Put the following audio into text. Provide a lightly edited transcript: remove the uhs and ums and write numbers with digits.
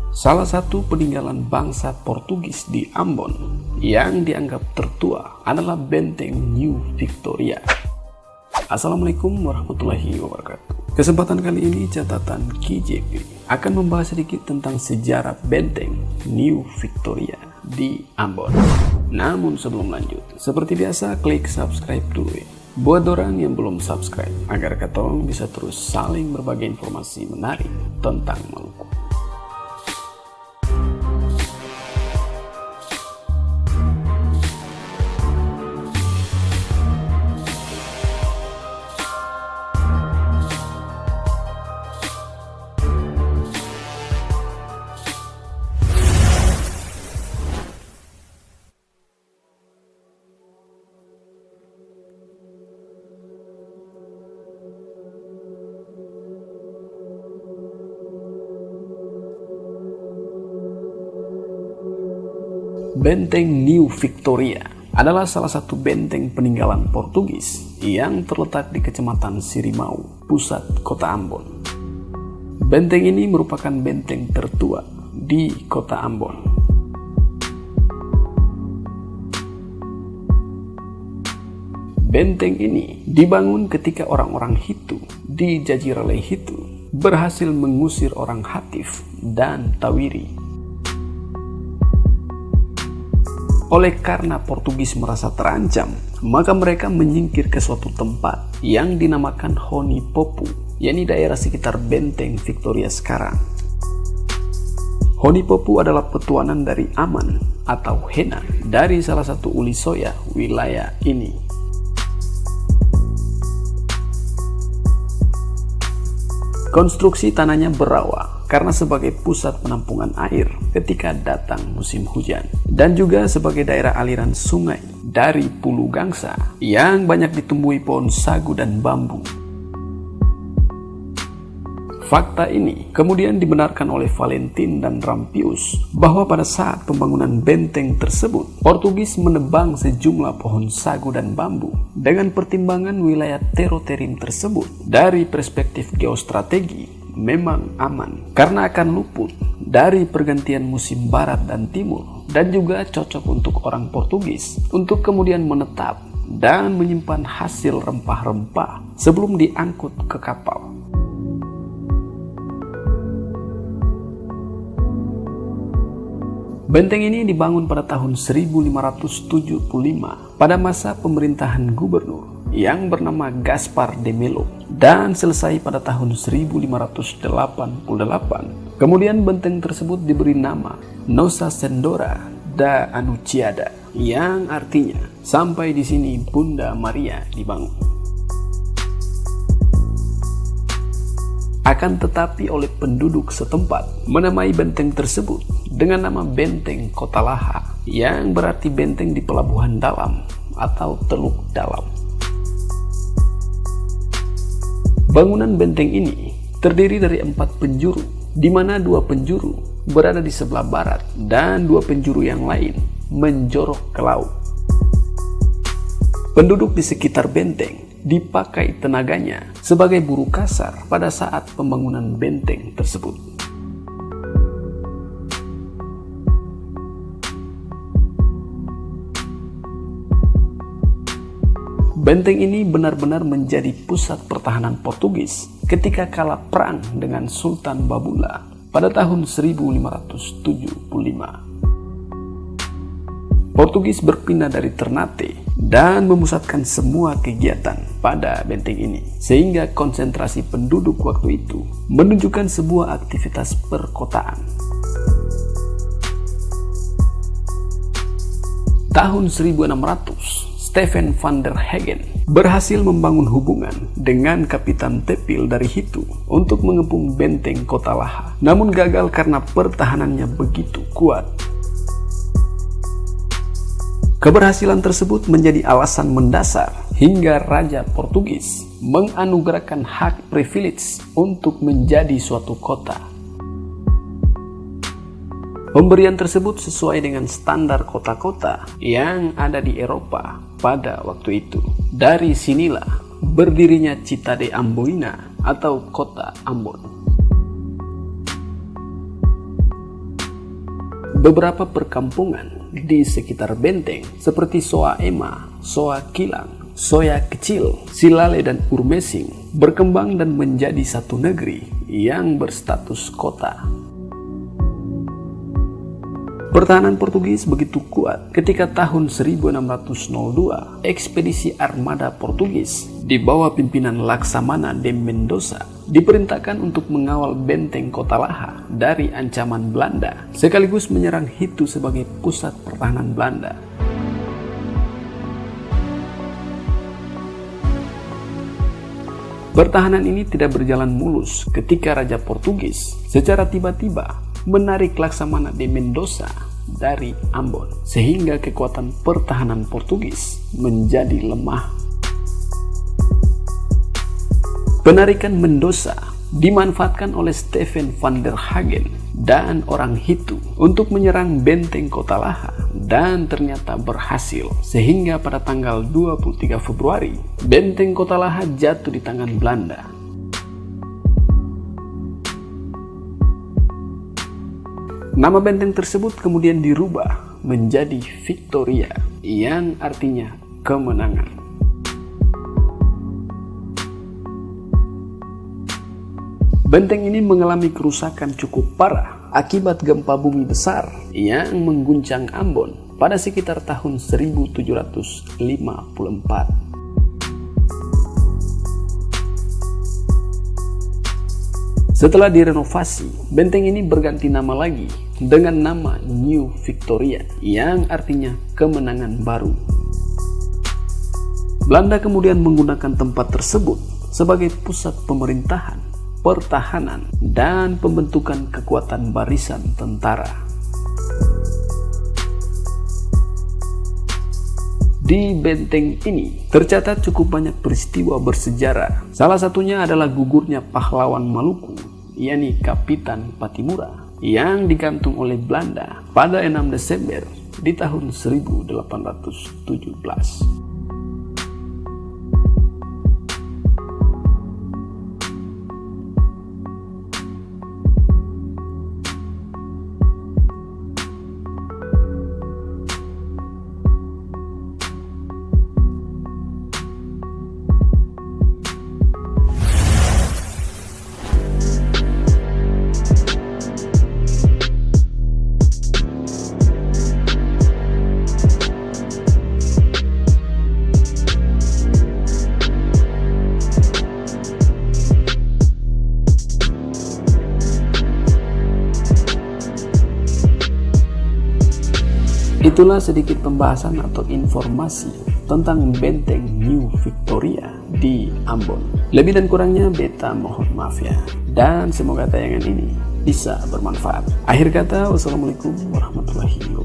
salah satu peninggalan bangsa Portugis di Ambon yang dianggap tertua adalah Benteng New Victoria. Assalamualaikum warahmatullahi wabarakatuh. Kesempatan kali ini catatan KJP akan membahas sedikit tentang sejarah Benteng New Victoria di Ambon. Namun sebelum lanjut, seperti biasa klik subscribe dulu ya. Buat orang yang belum subscribe, agar katong bisa terus saling berbagi informasi menarik tentang Maluku. Benteng New Victoria adalah salah satu benteng peninggalan Portugis yang terletak di Kecamatan Sirimau, pusat kota Ambon. Benteng ini merupakan benteng tertua di kota Ambon. Benteng ini dibangun ketika orang-orang Hitu di Jazirah Hitu berhasil mengusir orang Hatif dan Tawiri. Oleh karena Portugis merasa terancam, maka mereka menyingkir ke suatu tempat yang dinamakan Honipopu, yakni daerah sekitar Benteng Victoria sekarang. Honipopu adalah petuanan dari Aman atau Hena dari salah satu uli soya wilayah ini. Konstruksi tanahnya berawa karena sebagai pusat penampungan air ketika datang musim hujan, dan juga sebagai daerah aliran sungai dari Pulau Gangsa yang banyak ditumbuhi pohon sagu dan bambu. Fakta ini kemudian dibenarkan oleh Valentin dan Rampius bahwa pada saat pembangunan benteng tersebut, Portugis menebang sejumlah pohon sagu dan bambu dengan pertimbangan wilayah teroterim tersebut dari perspektif geostrategi memang aman karena akan luput dari pergantian musim barat dan timur, dan juga cocok untuk orang Portugis untuk kemudian menetap dan menyimpan hasil rempah-rempah sebelum diangkut ke kapal. Benteng ini dibangun pada tahun 1575 pada masa pemerintahan gubernur yang bernama Gaspar de Melo dan selesai pada tahun 1588. Kemudian benteng tersebut diberi nama Nossa Senhora da Anunciada, yang artinya sampai di sini Bunda Maria dibangun. Akan tetapi oleh penduduk setempat menamai benteng tersebut dengan nama Benteng Kota Laha, yang berarti benteng di pelabuhan dalam atau teluk dalam. Bangunan benteng ini terdiri dari 4 penjuru, di mana 2 penjuru berada di sebelah barat dan 2 penjuru yang lain menjorok ke laut. Penduduk di sekitar benteng dipakai tenaganya sebagai buruh kasar pada saat pembangunan benteng tersebut. Benteng ini benar-benar menjadi pusat pertahanan Portugis ketika kalah perang dengan Sultan Babula pada tahun 1575. Portugis berpindah dari Ternate dan memusatkan semua kegiatan pada benteng ini, sehingga konsentrasi penduduk waktu itu menunjukkan sebuah aktivitas perkotaan. Tahun 1600, Stephen van der Hagen berhasil membangun hubungan dengan Kapitan Tepil dari Hitu untuk mengepung benteng Kota Laha, namun gagal karena pertahanannya begitu kuat. Keberhasilan tersebut menjadi alasan mendasar hingga Raja Portugis menganugerahkan hak privilege untuk menjadi suatu kota. Pemberian tersebut sesuai dengan standar kota-kota yang ada di Eropa pada waktu itu. Dari sinilah berdirinya Citade Amboina atau Kota Ambon. beberapa perkampungan di sekitar benteng seperti Soa Ema, Soa Kilang, Soya Kecil, Silale, dan Urmesing berkembang dan menjadi satu negeri yang berstatus kota. Pertahanan Portugis begitu kuat ketika tahun 1602 ekspedisi armada Portugis di bawah pimpinan Laksamana de Mendoza diperintahkan untuk mengawal benteng Kota Laha dari ancaman Belanda sekaligus menyerang Hitu sebagai pusat pertahanan Belanda. Pertahanan ini tidak berjalan mulus ketika Raja Portugis secara tiba-tiba menarik Laksamana de Mendoza dari Ambon, sehingga kekuatan pertahanan Portugis menjadi lemah. Penarikan Mendoza dimanfaatkan oleh Stephen van der Hagen dan orang Hitu untuk menyerang benteng Kota Laha, dan ternyata berhasil, sehingga pada tanggal 23 Februari benteng Kota Laha jatuh di tangan Belanda. Nama benteng tersebut kemudian dirubah menjadi Victoria, yang artinya kemenangan. Benteng ini mengalami kerusakan cukup parah akibat gempa bumi besar yang mengguncang Ambon pada sekitar tahun 1754. Setelah direnovasi, benteng ini berganti nama lagi dengan nama New Victoria, yang artinya kemenangan baru. Belanda kemudian menggunakan tempat tersebut sebagai pusat pemerintahan, pertahanan, dan pembentukan kekuatan barisan tentara. Di benteng ini tercatat cukup banyak peristiwa bersejarah. Salah satunya adalah gugurnya pahlawan Maluku, yakni Kapitan Patimura, yang digantung oleh Belanda pada 6 Desember di tahun 1817. Itulah sedikit pembahasan atau informasi tentang benteng New Victoria di Ambon. Lebih dan kurangnya beta mohon maaf ya. Dan semoga tayangan ini bisa bermanfaat. Akhir kata, wassalamualaikum warahmatullahi wabarakatuh.